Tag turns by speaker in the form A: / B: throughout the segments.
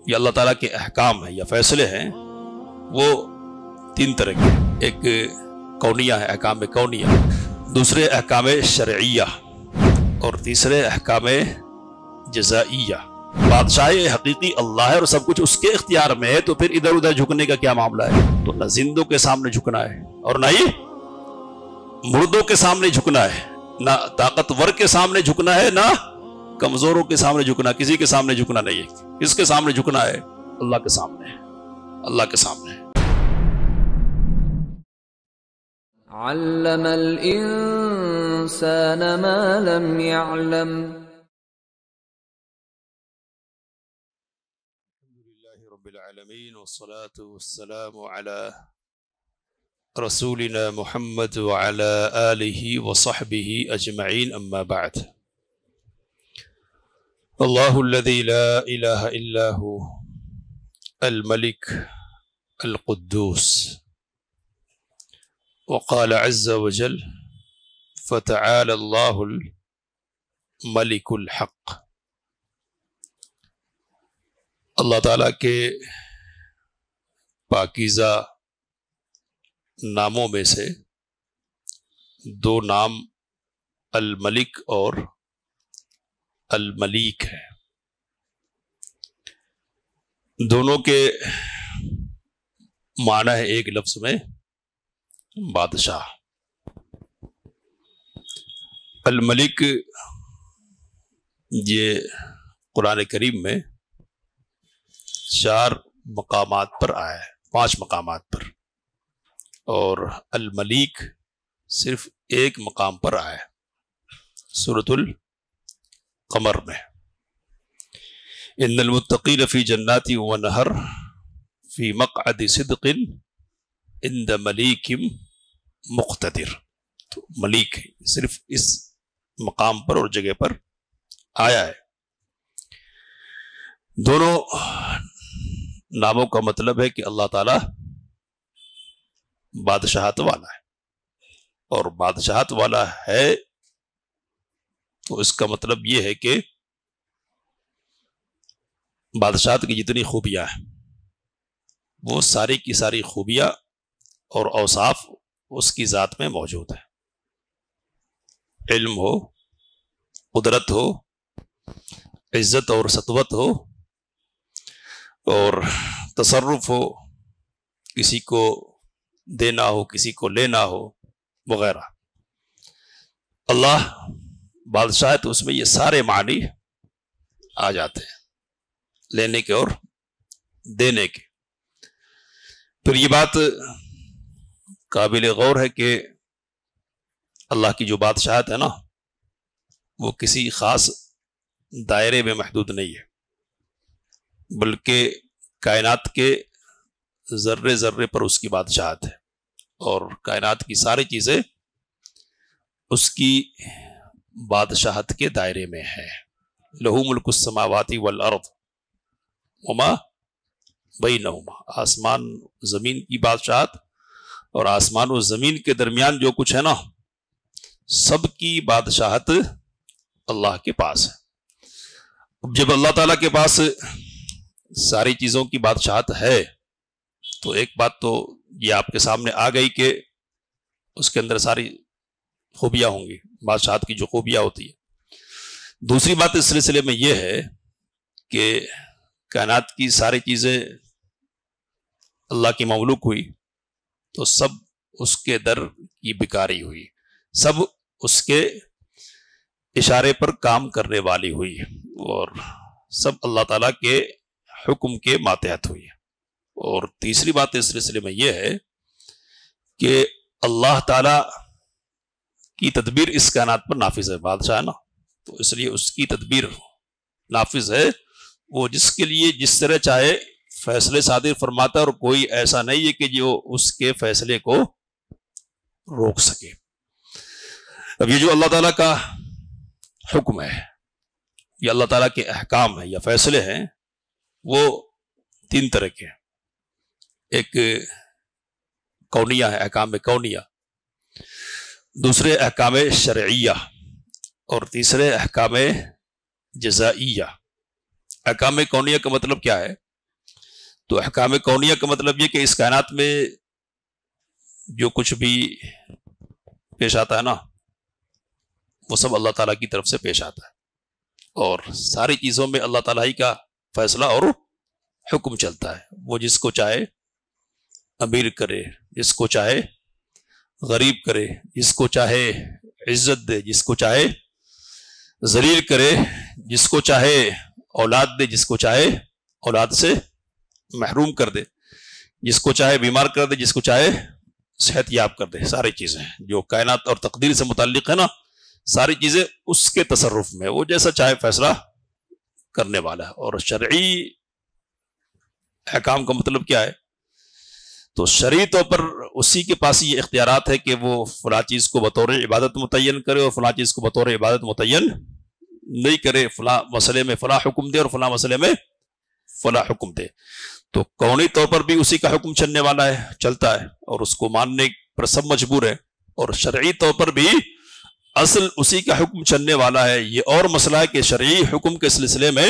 A: یہ اللہ تعالیٰ کے احکام ہیں یا فیصلے ہیں، وہ تین طرح کے، ایک کونیہ ہے، احکام کونیہ، دوسرے احکام شرعیہ، اور تیسرے احکام جزائیہ۔ بادشاہی حقیقی اللہ ہے اور سب کچھ اس کے اختیار میں ہے، تو پھر ادھر ادھر جھکنے کا کیا معاملہ ہے؟ تو نہ زندوں کے سامنے جھکنا ہے اور نہ ہی مردوں کے سامنے جھکنا ہے، نہ طاقتور کے سامنے جھکنا ہے، نہ کمزوروں کے سامنے جھکنا، کسی کے سامنے جھکنا نہیں ہے۔ کس کے سامنے جھکنا ہے؟ اللہ کے سامنے، اللہ کے سامنے۔
B: علم الانسان ما لم يعلم۔
A: الحمدللہ رب العالمین والصلاة والسلام علی رسولنا محمد وعلى آلہ وصحبہ اجمعین، اما بعد۔ اللہ الذی لا الہ الا ہو الملک القدوس، وقال عز وجل فتعالى اللہ الملک الحق۔ اللہ تعالیٰ کے پاکیزہ ناموں میں سے دو نام الملک اور الملیک ہے۔ دونوں کے معنی ہے ایک لفظ میں بادشاہ۔ الملک یہ قرآن کریم میں 4 مقامات پر آیا ہے، 5 مقامات پر، اور الملیک صرف ایک مقام پر آیا ہے، سورۃ القمر میں۔ ان المتقین فی جنات ونہر فی مقعد صدق عند ملیک مقتدر۔ تو ملیک صرف اس مقام پر اور جگہ پر آیا ہے۔ دونوں ناموں کا مطلب ہے کہ اللہ تعالی بادشاہت والا ہے، اور بادشاہت والا ہے تو اس کا مطلب یہ ہے کہ بادشاہت کی جتنی خوبیاں ہیں وہ ساری کی ساری خوبیاں اور اوصاف اس کی ذات میں موجود ہیں۔ علم ہو، قدرت ہو، عزت اور سطوت ہو، اور تصرف ہو، کسی کو دینا ہو، کسی کو لینا ہو، وغیرہ۔ اللہ بادشاہ ہے تو اس میں یہ سارے معنی آ جاتے ہیں، لینے کے اور دینے کے۔ پھر یہ بات قابل غور ہے کہ اللہ کی جو بادشاہت ہے نا، وہ کسی خاص دائرے میں محدود نہیں ہے، بلکہ کائنات کے ذرے ذرے پر اس کی بادشاہت ہے، اور کائنات کی ساری چیزیں اس کی بادشاہت کے دائرے میں ہے۔ لہ ملک السماوات والارض وما بینہما۔ آسمان زمین کی بادشاہت اور آسمان و زمین کے درمیان جو کچھ ہے نا، سب کی بادشاہت اللہ کے پاس ہے۔ اب جب اللہ تعالیٰ کے پاس ساری چیزوں کی بادشاہت ہے تو ایک بات تو یہ آپ کے سامنے آ گئی کہ اس کے اندر ساری خوبیاں ہوں گی، بادشاہت کی جو خوبیاں ہوتی ہے۔ دوسری بات اس سلسلے میں یہ ہے کہ کائنات کی ساری چیزیں اللہ کی مملوک ہوئی تو سب اس کے در کی بکاری ہوئی، سب اس کے اشارے پر کام کرنے والی ہوئی، اور سب اللہ تعالیٰ کے حکم کے ماتحت ہوئی۔ اور تیسری بات اس سلسلے میں یہ ہے کہ اللہ تعالیٰ کی تدبیر اس کائنات پر نافذ ہے، بادشاہ ہے نا، تو اس لیے اس کی تدبیر نافذ ہے، وہ جس کے لیے جس طرح چاہے فیصلے صادر فرماتا ہے، اور کوئی ایسا نہیں ہے کہ جو اس کے فیصلے کو روک سکے۔ اب یہ جو اللہ تعالیٰ کا حکم ہے، یہ اللہ تعالیٰ کے احکام ہیں یا فیصلے ہیں، وہ 3 طرح کے ہیں۔ ایک کونیہ ہے، احکام کونیہ، دوسرے احکام شرعیہ، اور تیسرے احکام جزائیہ۔ احکام کونیہ کا مطلب کیا ہے تو احکام کونیہ کا مطلب یہ کہ اس کائنات میں جو کچھ بھی پیش آتا ہے نا وہ سب اللہ تعالیٰ کی طرف سے پیش آتا ہے، اور ساری چیزوں میں اللہ تعالیٰ ہی کا فیصلہ اور حکم چلتا ہے۔ وہ جس کو چاہے امیر کرے، جس کو چاہے غریب کرے، جس کو چاہے عزت دے، جس کو چاہے ذلیل کرے، جس کو چاہے اولاد دے، جس کو چاہے اولاد سے محروم کر دے، جس کو چاہے بیمار کر دے، جس کو چاہے صحت یاب کر دے۔ ساری چیزیں جو کائنات اور تقدیر سے متعلق ہے نا، ساری چیزیں اس کے تصرف میں، وہ جیسا چاہے فیصلہ کرنے والا ہے۔ اور شرعی احکام کا مطلب کیا ہے؟ تو شرعی طور پر اسی کے پاس یہ اختیارات ہے کہ وہ فلاں چیز کو بطور عبادت متعین کرے اور فلاں چیز کو بطور عبادت متعین نہیں کرے، فلاں مسئلے میں فلاں حکم دے اور فلاں مسئلے میں فلاں حکم دے۔ تو کونی طور پر بھی اسی کا حکم چلنے والا ہے، چلتا ہے، اور اس کو ماننے پر سب مجبور ہے، اور شرعی طور پر بھی اصل اسی کا حکم چلنے والا ہے۔ یہ اور مسئلہ ہے کہ شرعی حکم کے سلسلے میں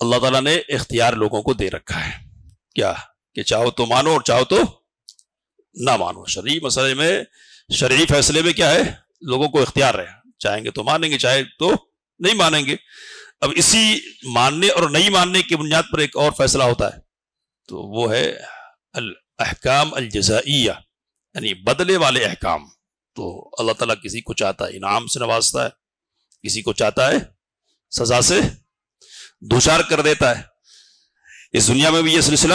A: اللہ تعالیٰ نے اختیار لوگوں کو دے رکھا ہے، کیا کہ چاہو تو مانو اور چاہو تو نہ مانو۔ شرعی مسئلے میں، شرعی فیصلے میں کیا ہے؟ لوگوں کو اختیار ہے، چاہیں گے تو مانیں گے، چاہے تو نہیں مانیں گے۔ اب اسی ماننے اور نہیں ماننے کی بنیاد پر ایک اور فیصلہ ہوتا ہے، تو وہ ہے الاحکام الجزائیہ، یعنی بدلے والے احکام۔ تو اللہ تعالیٰ کسی کو چاہتا ہے انعام سے نوازتا ہے، کسی کو چاہتا ہے سزا سے دوچار کر دیتا ہے۔ اس دنیا میں بھی یہ سلسلہ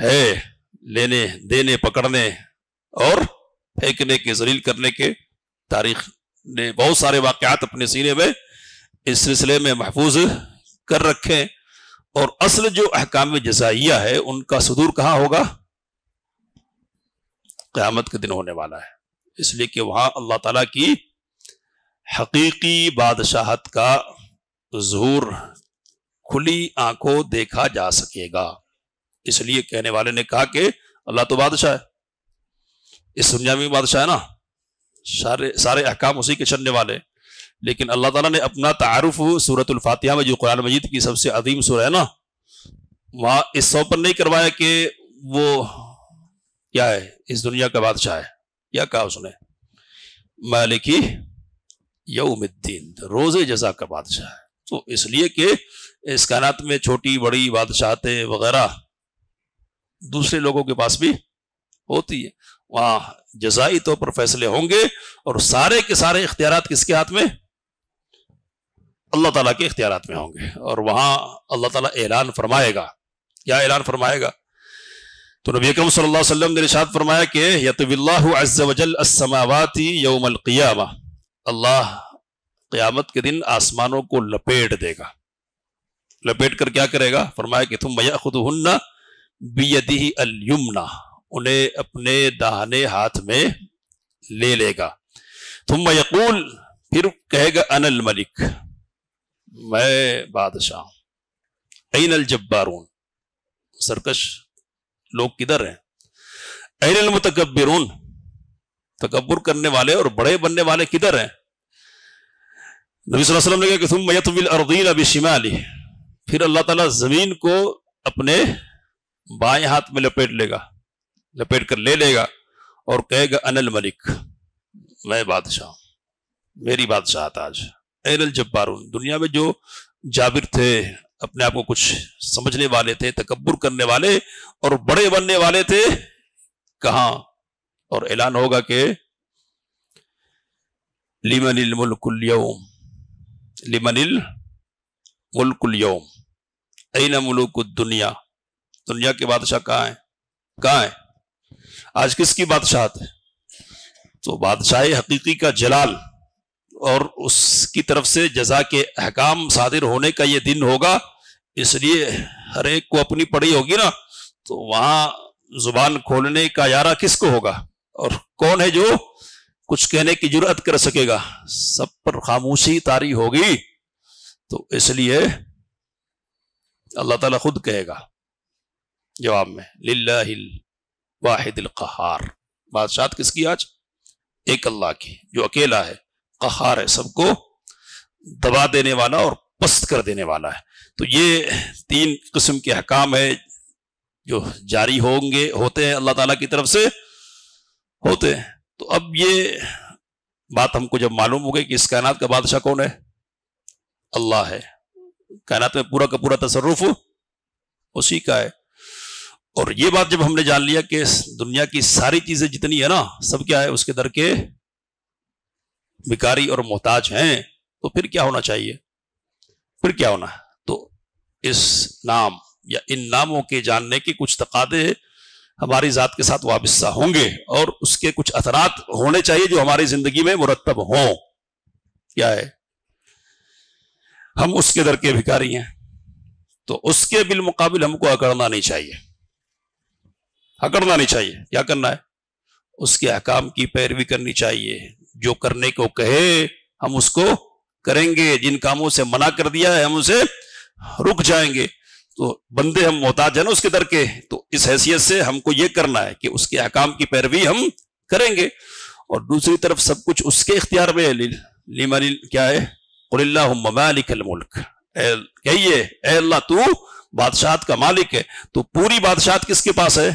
A: ہے، لینے دینے، پکڑنے اور پھینکنے کے، ذلیل کرنے کے۔ تاریخ نے بہت سارے واقعات اپنے سینے میں اس سلسلے میں محفوظ کر رکھے، اور اصل جو احکام جزائیہ ہے ان کا صدور کہاں ہوگا؟ قیامت کے دن ہونے والا ہے، اس لیے کہ وہاں اللہ تعالیٰ کی حقیقی بادشاہت کا ظہور کھلی آنکھوں دیکھا جا سکے گا۔ اس لیے کہنے والے نے کہا کہ اللہ تو بادشاہ ہے، اس دنیا میں بادشاہ ہے نا، سارے احکام اسی کے چلنے والے، لیکن اللہ تعالیٰ نے اپنا تعارف سورۃ الفاتحہ میں، جو قرآن مجید کی سب سے عظیم سورہ ہے نا، وہاں اس سو پر نہیں کروایا کہ وہ کیا ہے، اس دنیا کا بادشاہ ہے۔ کیا کہا اس نے؟ مالکی یوم الدین، روز جزا کا بادشاہ ہے۔ تو اس لیے کہ اس کائنات میں چھوٹی بڑی بادشاہتیں وغیرہ دوسرے لوگوں کے پاس بھی ہوتی ہے، وہاں جزائی طور پر فیصلے ہوں گے، اور سارے کے سارے اختیارات کس کے ہاتھ میں؟ اللہ تعالیٰ کے اختیارات میں ہوں گے۔ اور وہاں اللہ تعالیٰ اعلان فرمائے گا۔ کیا اعلان فرمائے گا؟ تو نبی اکرم صلی اللہ علیہ وسلم نے ارشاد فرمایا کہ یطوی اللہ عز وجل السماوات یوم القیامہ، اللہ قیامت کے دن آسمانوں کو لپیٹ دے گا۔ لپیٹ کر کیا کرے گا؟ فرمایا کہ ثم یأخذہن بیدہ الیمنی، انہیں اپنے داہنے ہاتھ میں لے لے گا۔ ثم یقول، پھر کہے گا انا الملک، میں بادشاہ ہوں۔ این الجبارون، سرکش لوگ کدھر ہیں؟ این المتکبرون، تکبر کرنے والے اور بڑے بننے والے کدھر ہیں؟ نبی صلی اللہ علیہ وسلم نے کہا کہ ثم یطوی الارضین بشمالہ، پھر اللہ تعالیٰ زمین کو اپنے بائیں ہاتھ میں لپیٹ لے گا، لپیٹ کر لے لے گا، اور کہے گا انا الملک، میں بادشاہ ہوں، میری بادشاہت آج۔ این الجبارون، دنیا میں جو جابر تھے، اپنے آپ کو کچھ سمجھنے والے تھے، تکبر کرنے والے اور بڑے بننے والے تھے، کہاں؟ اور اعلان ہوگا کہ لمن الملک اليوم، لمن الملک اليوم، این ملوک الدنیا، دنیا کے بادشاہ کہاں ہیں؟ کہاں ہیں؟ آج کس کی بادشاہت ہے؟ تو بادشاہ حقیقی کا جلال اور اس کی طرف سے جزا کے احکام صادر ہونے کا یہ دن ہوگا، اس لیے ہر ایک کو اپنی پڑی ہوگی نا، تو وہاں زبان کھولنے کا یارہ کس کو ہوگا؟ اور کون ہے جو کچھ کہنے کی جرأت کر سکے گا؟ سب پر خاموشی طاری ہوگی۔ تو اس لیے اللہ تعالیٰ خود کہے گا جواب میں للہ الواحد القہار، بادشاہت کس کی آج؟ ایک اللہ کی، جو اکیلا ہے، قہار ہے، سب کو دبا دینے والا اور پست کر دینے والا ہے۔ تو یہ 3 قسم کے احکام ہے جو جاری ہوتے ہیں اللہ تعالیٰ کی طرف سے ہوتے ہیں۔ تو اب یہ بات ہم کو جب معلوم ہو گئی کہ اس کائنات کا بادشاہ کون ہے، اللہ ہے، کائنات میں پورا کا پورا تصرف اسی کا ہے، اور یہ بات جب ہم نے جان لیا کہ دنیا کی ساری چیزیں جتنی ہے نا سب کیا ہے، اس کے در کے بھکاری اور محتاج ہیں، تو پھر کیا ہونا چاہیے، پھر کیا ہونا ہے؟ تو اس نام یا ان ناموں کے جاننے کے کچھ تقاضے ہماری ذات کے ساتھ وابستہ ہوں گے، اور اس کے کچھ اثرات ہونے چاہیے جو ہماری زندگی میں مرتب ہوں۔ کیا ہے؟ ہم اس کے در کے بھکاری ہیں، تو اس کے بالمقابل ہم کو اکڑنا نہیں چاہیے، اکڑنا نہیں چاہیے۔ کیا کرنا ہے؟ اس کے احکام کی پیروی کرنی چاہیے، جو کرنے کو کہے ہم اس کو کریں گے، جن کاموں سے منع کر دیا ہے ہم اسے رک جائیں گے۔ تو بندے ہم محتاج ہیں نا اس کے در کے، تو اس حیثیت سے ہم کو یہ کرنا ہے کہ اس کے احکام کی پیروی ہم کریں گے، اور دوسری طرف سب کچھ اس کے اختیار میں ہے۔ کیا ہے؟ قل اللہم مالک الملک، کہیے اے اللہ تو بادشاہت کا مالک ہے، تو پوری بادشاہت کس کے پاس ہے؟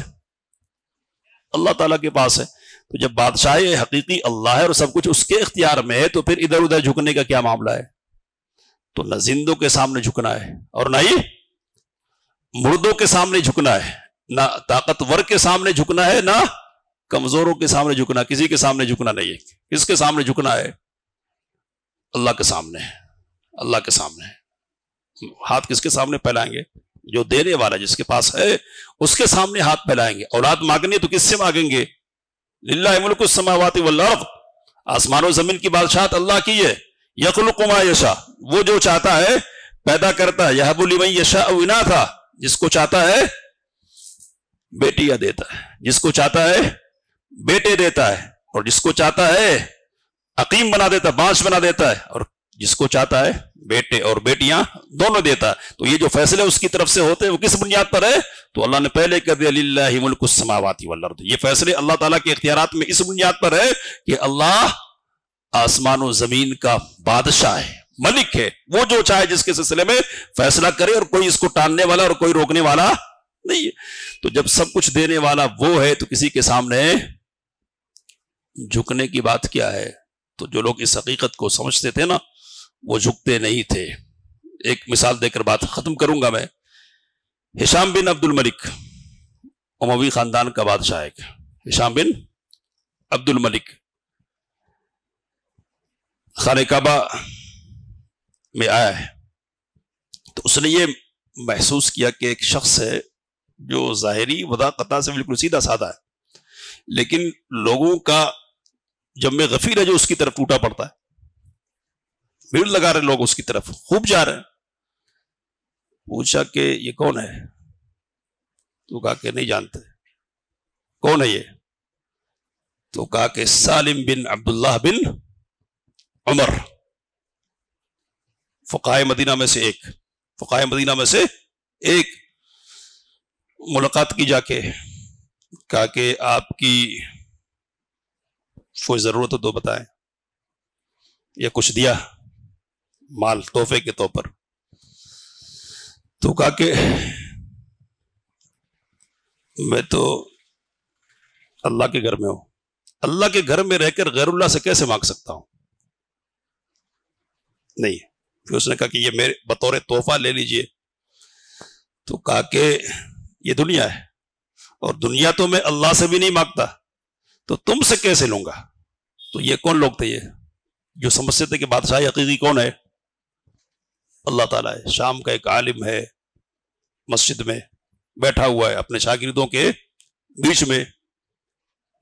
A: اللہ تعالیٰ کے پاس ہے۔ تو جب بادشاہ حقیقی اللہ ہے اور سب کچھ اس کے اختیار میں ہے، تو پھر ادھر ادھر جھکنے کا کیا معاملہ ہے؟ تو نہ زندوں کے سامنے جھکنا ہے، اور نہ ہی مردوں کے سامنے جھکنا ہے، نہ طاقتور کے سامنے جھکنا ہے، نہ کمزوروں کے سامنے جھکنا، کسی کے سامنے جھکنا نہیں ہے۔ کس کے سامنے جھکنا ہے؟ اللہ کے سامنے، اللہ کے سامنے۔ ہاتھ کس کے سامنے پھیلائیں گے؟ جو دینے والا جس کے پاس ہے اس کے سامنے ہاتھ پھیلائیں گے۔ اولاد مانگنی ہے تو کس سے مانگیں گے؟ للہ ملک السماوات والارض، آسمان و زمین کی بادشاہت اللہ کی ہے۔ یخلق ما یشاء، وہ جو چاہتا ہے پیدا کرتا ہے۔ یہب لمن یشاء اناثا، جس کو چاہتا ہے بیٹیاں دیتا ہے، جس کو چاہتا ہے بیٹے دیتا ہے، اور جس کو چاہتا ہے عقیم بنا دیتا ہے، بانس بنا دیتا ہے، اور جس کو چاہتا ہے بیٹے اور بیٹیاں دونوں دیتا ہے۔ تو یہ جو فیصلے اس کی طرف سے ہوتے ہیں وہ کس بنیاد پر ہے؟ تو اللہ نے پہلے کہہ دیا للہ ملک السماوات والارض، یہ فیصلے اللہ تعالیٰ کے اختیارات میں اس بنیاد پر ہے کہ اللہ آسمان و زمین کا بادشاہ ہے، ملک ہے، وہ جو چاہے جس کے سلسلے میں فیصلہ کرے، اور کوئی اس کو ٹالنے والا اور کوئی روکنے والا نہیں ہے۔ تو جب سب کچھ دینے والا وہ ہے تو کسی کے سامنے جھکنے کی بات کیا ہے؟ تو جو لوگ اس حقیقت کو سمجھتے تھے نا وہ جھکتے نہیں تھے۔ ایک مثال دے کر بات ختم کروں گا میں۔ ہشام بن عبد الملک اموی خاندان کا بادشاہ ہے، ہشام بن عبد الملک، خانہ کعبہ میں آیا ہے، تو اس نے یہ محسوس کیا کہ ایک شخص ہے جو ظاہری وضاقتہ سے بالکل سیدھا سادہ ہے، لیکن لوگوں کا جمع غفیر ہے جو اس کی طرف ٹوٹا پڑتا ہے، بھیڑ لگا رہے لوگ اس کی طرف، خوب جا رہے ہیں۔ پوچھا کہ یہ کون ہے؟ تو کہا کہ نہیں جانتے۔ کون ہے یہ؟ تو کہا کہ سالم بن عبداللہ بن عمر، فقہائے مدینہ میں سے ایک، فقہائے مدینہ میں سے ایک۔ ملاقات کی جا کے، کہا کہ آپ کی کوئی ضرورت ہو تو بتائیں، یا کچھ دیا مال تحفے کے طور پر؟ تو کہا کہ میں تو اللہ کے گھر میں ہوں، اللہ کے گھر میں رہ کر غیر اللہ سے کیسے مانگ سکتا ہوں؟ نہیں۔ پھر اس نے کہا کہ یہ میرے بطور تحفہ لے لیجئے۔ تو کہا کہ یہ دنیا ہے، اور دنیا تو میں اللہ سے بھی نہیں مانگتا، تو تم سے کیسے لوں گا؟ تو یہ کون لوگ تھے؟ یہ جو سمجھتے تھے کہ بادشاہ حقیقی کون ہے؟ اللہ تعالیٰ ہے۔ شام کا ایک عالم ہے، مسجد میں بیٹھا ہوا ہے اپنے شاگردوں کے بیچ میں،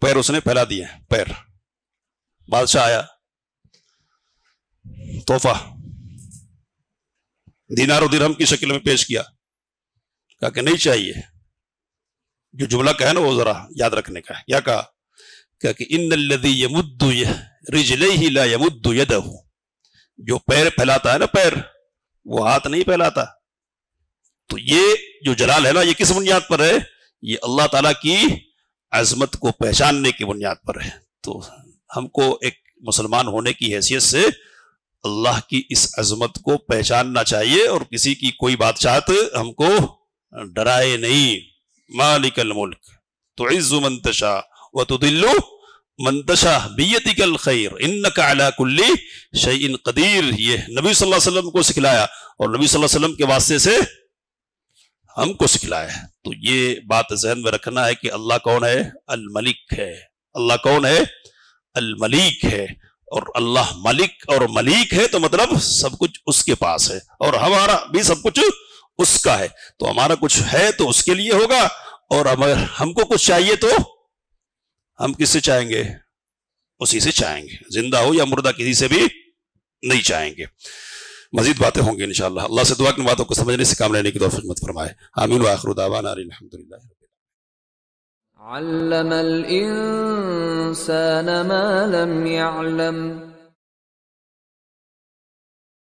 A: پیر اس نے پھیلا دیے، پیر۔ بادشاہ آیا، تحفہ دینار و درہم کی شکل میں پیش کیا، کہا کہ نہیں چاہیے۔ جو جملہ کہا نا وہ ذرا یاد رکھنے کا ہے۔ کیا کہا کہ ان الذی یمد رجلیہ لا یمد یدہ، جو پیر پھیلاتا ہے نا پیر، وہ ہاتھ نہیں پھیلاتا۔ تو یہ جو جلال ہے نا یہ کس بنیاد پر ہے؟ یہ اللہ تعالیٰ کی عظمت کو پہچاننے کی بنیاد پر ہے۔ تو ہم کو ایک مسلمان ہونے کی حیثیت سے اللہ کی اس عظمت کو پہچاننا چاہیے اور کسی کی کوئی بادشاہت ہم کو ڈرائے نہیں. مالک الملک تعز من تشاء وتذل من تشاء بیدک الخیر انک علی کل شیء قدیر. یہ نبی صلی اللہ علیہ وسلم کو سکھلایا اور نبی صلی اللہ علیہ وسلم کے واسطے سے ہم کو سکھلایا ہے. تو یہ بات ذہن میں رکھنا ہے کہ اللہ کون ہے؟ الملک ہے. اللہ کون ہے؟ الملیک ہے. اور اللہ ملک اور ملیک ہے تو مطلب سب کچھ اس کے پاس ہے اور ہمارا بھی سب کچھ اس کا ہے. تو ہمارا کچھ ہے تو اس کے لیے ہوگا اور اگر ہم کو کچھ چاہیے تو ہم کس سے چاہیں گے؟ اسی سے چاہیں گے. زندہ ہو یا مردہ کسی سے بھی نہیں چاہیں گے. مزید باتیں ہوں گی انشاءاللہ. اللہ سے دعا کہ باتوں کو سمجھنے سے کام لینے کی توفیق مت فرمائے. آمین وآخر دعوانا الحمدللہ.
B: علم الإنسان ما لم يعلم